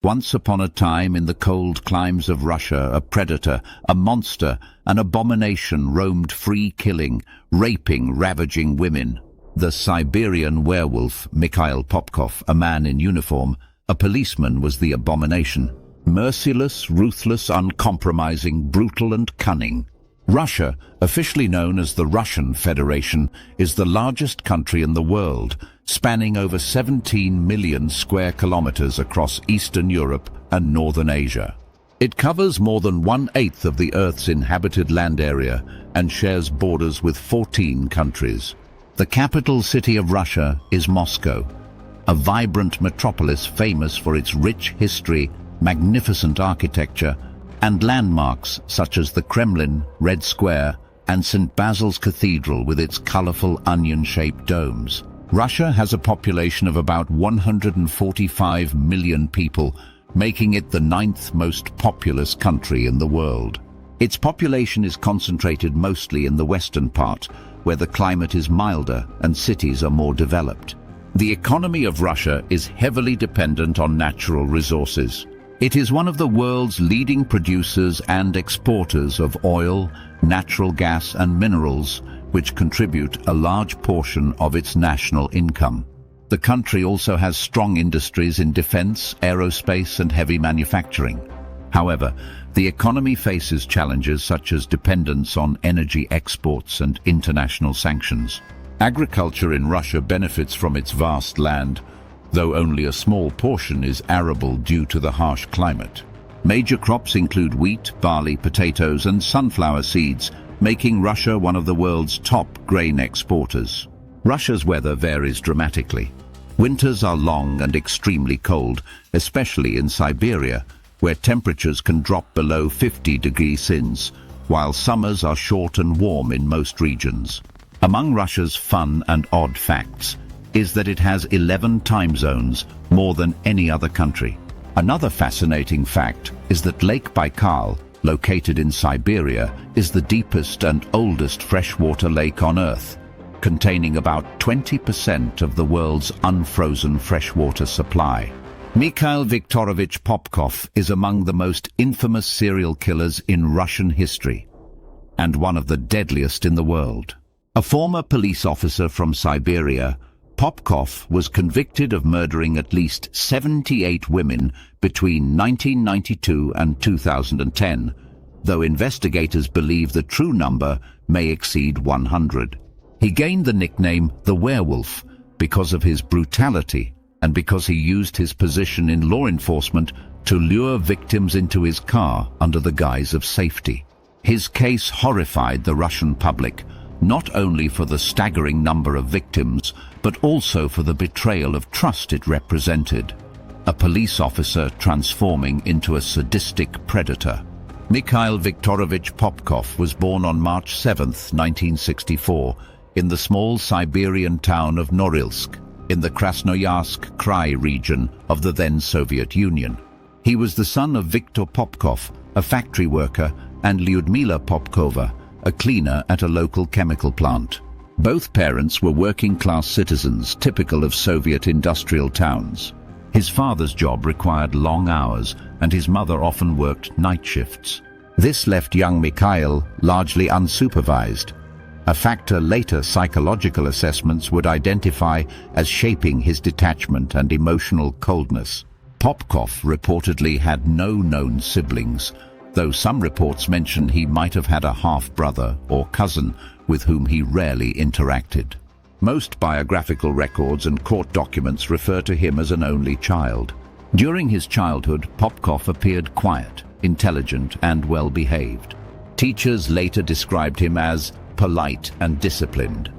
Once upon a time in the cold climes of Russia, a predator, a monster, an abomination roamed free, killing, raping, ravaging women. The Siberian werewolf, Mikhail Popkov, a man in uniform, a policeman, was the abomination. Merciless, ruthless, uncompromising, brutal and cunning. Russia, officially known as the Russian Federation, is the largest country in the world, spanning over 17 million square kilometers across Eastern Europe and Northern Asia. It covers more than 1/8 of the Earth's inhabited land area and shares borders with 14 countries. The capital city of Russia is Moscow, a vibrant metropolis famous for its rich history, magnificent architecture, and landmarks such as the Kremlin, Red Square, and St. Basil's Cathedral with its colorful onion-shaped domes. Russia has a population of about 145 million people, making it the 9th most populous country in the world. Its population is concentrated mostly in the western part, where the climate is milder and cities are more developed. The economy of Russia is heavily dependent on natural resources. It is one of the world's leading producers and exporters of oil, natural gas and minerals, which contribute a large portion of its national income. The country also has strong industries in defense, aerospace and heavy manufacturing. However, the economy faces challenges such as dependence on energy exports and international sanctions. Agriculture in Russia benefits from its vast land, though only a small portion is arable due to the harsh climate. Major crops include wheat, barley, potatoes and sunflower seeds, making Russia one of the world's top grain exporters. Russia's weather varies dramatically. Winters are long and extremely cold, especially in Siberia, where temperatures can drop below 50 degrees Celsius, while summers are short and warm in most regions. Among Russia's fun and odd facts is that it has 11 time zones, more than any other country. Another fascinating fact is that Lake Baikal, located in Siberia, is the deepest and oldest freshwater lake on Earth, containing about 20% of the world's unfrozen freshwater supply. Mikhail Viktorovich Popkov is among the most infamous serial killers in Russian history, and one of the deadliest in the world. A former police officer from Siberia, Popkov was convicted of murdering at least 78 women between 1992 and 2010, though investigators believe the true number may exceed 100. He gained the nickname the Werewolf because of his brutality and because he used his position in law enforcement to lure victims into his car under the guise of safety. His case horrified the Russian public, not only for the staggering number of victims, but also for the betrayal of trust it represented. A police officer transforming into a sadistic predator. Mikhail Viktorovich Popkov was born on March 7, 1964, in the small Siberian town of Norilsk, in the Krasnoyarsk Krai region of the then Soviet Union. He was the son of Viktor Popkov, a factory worker, and Lyudmila Popkova, a cleaner at a local chemical plant. Both parents were working-class citizens, typical of Soviet industrial towns. His father's job required long hours, and his mother often worked night shifts. This left young Mikhail largely unsupervised, a factor later psychological assessments would identify as shaping his detachment and emotional coldness. Popkov reportedly had no known siblings, though some reports mention he might have had a half-brother or cousin with whom he rarely interacted. Most biographical records and court documents refer to him as an only child. During his childhood, Popkov appeared quiet, intelligent, and well-behaved. Teachers later described him as polite and disciplined.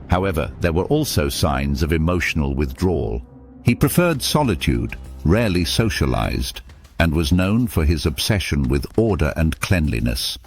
However, there were also signs of emotional withdrawal. He preferred solitude, rarely socialized, and was known for his obsession with order and cleanliness,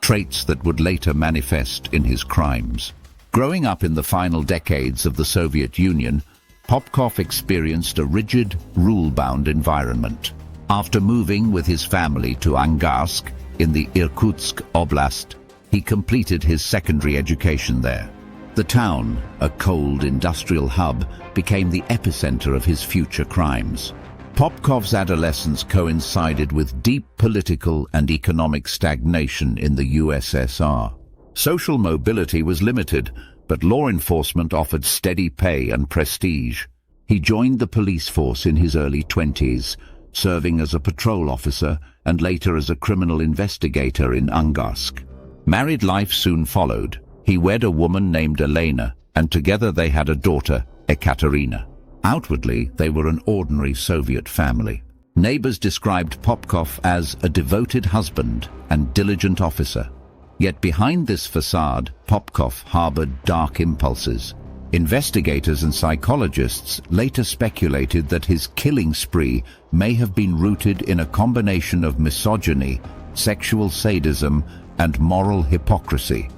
traits that would later manifest in his crimes. Growing up in the final decades of the Soviet Union, Popkov experienced a rigid, rule-bound environment. After moving with his family to Angarsk in the Irkutsk Oblast, he completed his secondary education there. The town, a cold industrial hub, became the epicenter of his future crimes. Popkov's adolescence coincided with deep political and economic stagnation in the USSR. Social mobility was limited, but law enforcement offered steady pay and prestige. He joined the police force in his early 20s, serving as a patrol officer and later as a criminal investigator in Irkutsk. Married life soon followed. He wed a woman named Elena, and together they had a daughter, Ekaterina. Outwardly, they were an ordinary Soviet family. Neighbors described Popkov as a devoted husband and diligent officer. Yet behind this facade, Popkov harbored dark impulses. Investigators and psychologists later speculated that his killing spree may have been rooted in a combination of misogyny, sexual sadism, and moral hypocrisy.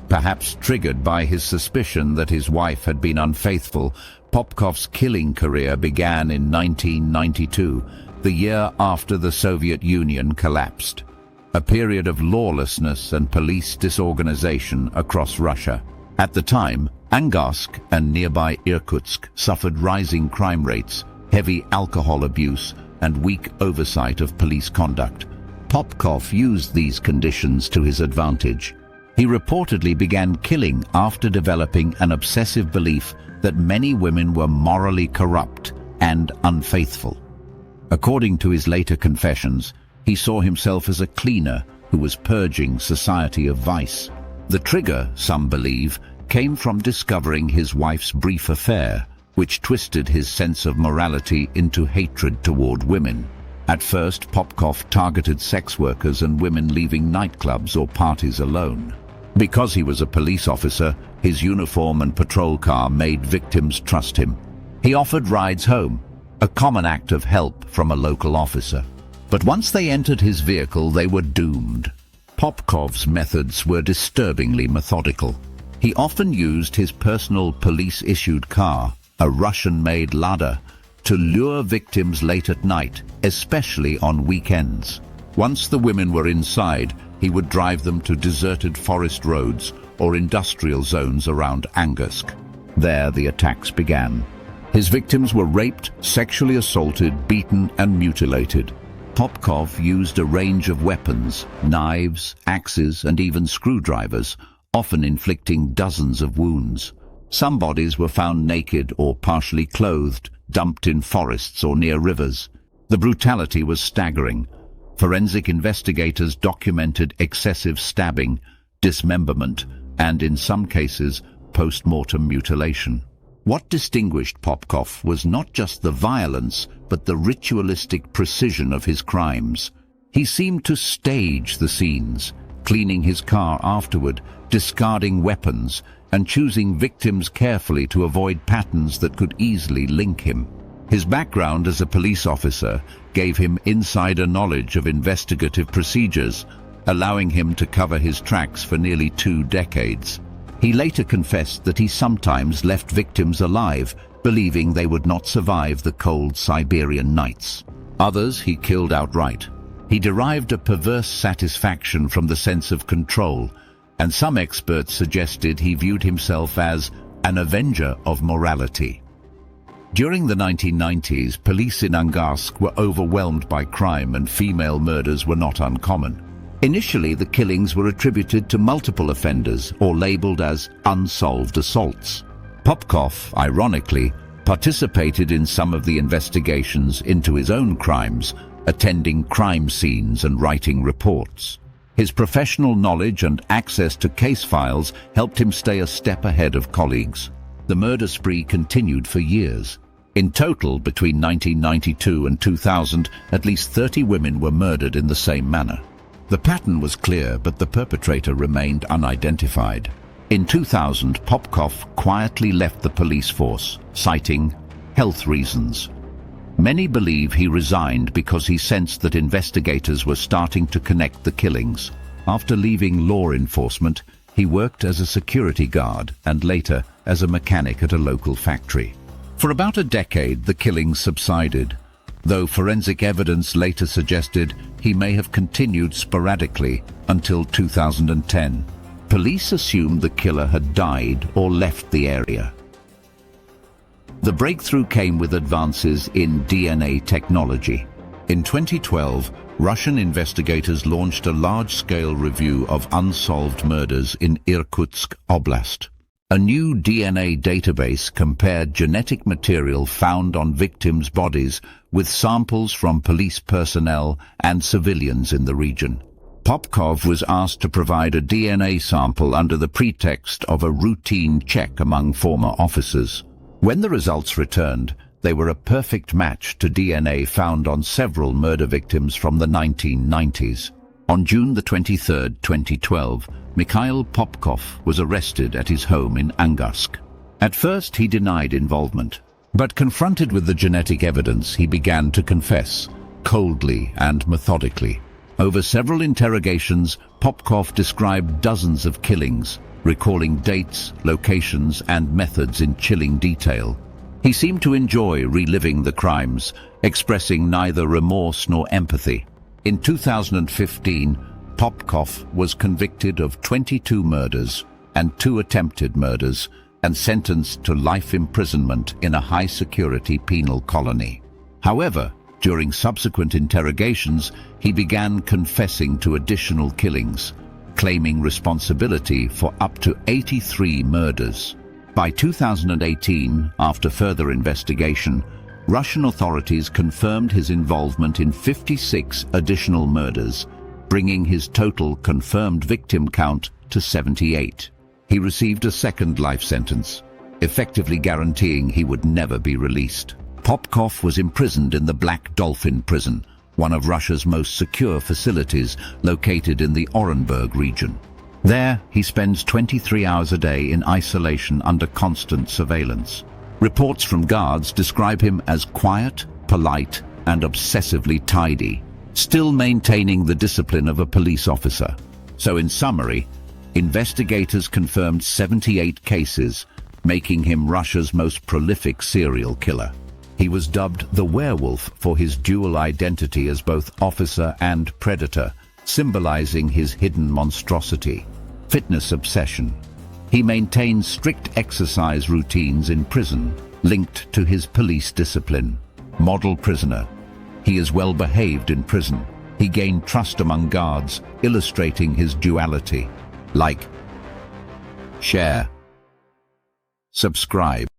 Perhaps triggered by his suspicion that his wife had been unfaithful, Popkov's killing career began in 1992, the year after the Soviet Union collapsed. A period of lawlessness and police disorganization across Russia. At the time, Angorsk and nearby Irkutsk suffered rising crime rates, heavy alcohol abuse, and weak oversight of police conduct. Popkov used these conditions to his advantage. He reportedly began killing after developing an obsessive belief that many women were morally corrupt and unfaithful. According to his later confessions, he saw himself as a cleaner who was purging society of vice. The trigger, some believe, came from discovering his wife's brief affair, which twisted his sense of morality into hatred toward women. At first, Popkov targeted sex workers and women leaving nightclubs or parties alone. Because he was a police officer, his uniform and patrol car made victims trust him. He offered rides home, a common act of help from a local officer. But once they entered his vehicle, they were doomed. Popkov's methods were disturbingly methodical. He often used his personal police-issued car, a Russian-made Lada, to lure victims late at night, especially on weekends. Once the women were inside, he would drive them to deserted forest roads or industrial zones around Angorsk. There the attacks began. His victims were raped, sexually assaulted, beaten, and mutilated. Popkov used a range of weapons, knives, axes, and even screwdrivers, often inflicting dozens of wounds. Some bodies were found naked or partially clothed, dumped in forests or near rivers. The brutality was staggering. Forensic investigators documented excessive stabbing, dismemberment, and in some cases, post-mortem mutilation. What distinguished Popkov was not just the violence, but the ritualistic precision of his crimes. He seemed to stage the scenes, cleaning his car afterward, discarding weapons, and choosing victims carefully to avoid patterns that could easily link him. His background as a police officer gave him insider knowledge of investigative procedures, allowing him to cover his tracks for nearly 2 decades. He later confessed that he sometimes left victims alive, believing they would not survive the cold Siberian nights. Others he killed outright. He derived a perverse satisfaction from the sense of control, and some experts suggested he viewed himself as an avenger of morality. During the 1990s, police in Angorsk were overwhelmed by crime and female murders were not uncommon. Initially, the killings were attributed to multiple offenders or labeled as unsolved assaults. Popkov, ironically, participated in some of the investigations into his own crimes, attending crime scenes and writing reports. His professional knowledge and access to case files helped him stay a step ahead of colleagues. The murder spree continued for years. In total, between 1992 and 2000, at least 30 women were murdered in the same manner. The pattern was clear, but the perpetrator remained unidentified. In 2000, Popkov quietly left the police force, citing health reasons. Many believe he resigned because he sensed that investigators were starting to connect the killings. After leaving law enforcement, he worked as a security guard and later as a mechanic at a local factory. For about a decade, the killings subsided, though forensic evidence later suggested he may have continued sporadically until 2010. Police assumed the killer had died or left the area. The breakthrough came with advances in DNA technology. In 2012, Russian investigators launched a large-scale review of unsolved murders in Irkutsk Oblast. A new DNA database compared genetic material found on victims' bodies with samples from police personnel and civilians in the region. Popkov was asked to provide a DNA sample under the pretext of a routine check among former officers. When the results returned, they were a perfect match to DNA found on several murder victims from the 1990s. On June 23, 2012, Mikhail Popkov was arrested at his home in Irkutsk. At first he denied involvement, but confronted with the genetic evidence, he began to confess, coldly and methodically. Over several interrogations, Popkov described dozens of killings, recalling dates, locations, and methods in chilling detail. He seemed to enjoy reliving the crimes, expressing neither remorse nor empathy. In 2015, Popkov was convicted of 22 murders and 2 attempted murders and sentenced to life imprisonment in a high-security penal colony. However, during subsequent interrogations, he began confessing to additional killings, claiming responsibility for up to 83 murders. By 2018, after further investigation, Russian authorities confirmed his involvement in 56 additional murders, bringing his total confirmed victim count to 78. He received a second life sentence, effectively guaranteeing he would never be released. Popkov was imprisoned in the Black Dolphin prison, one of Russia's most secure facilities located in the Orenburg region. There, he spends 23 hours a day in isolation under constant surveillance. Reports from guards describe him as quiet, polite, and obsessively tidy, still maintaining the discipline of a police officer. So in summary, investigators confirmed 78 cases, making him Russia's most prolific serial killer. He was dubbed the werewolf for his dual identity as both officer and predator, symbolizing his hidden monstrosity. Fitness obsession. He maintains strict exercise routines in prison, linked to his police discipline. Model prisoner. He is well behaved in prison. He gained trust among guards, illustrating his duality. Like, share, subscribe.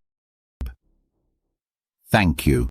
Thank you.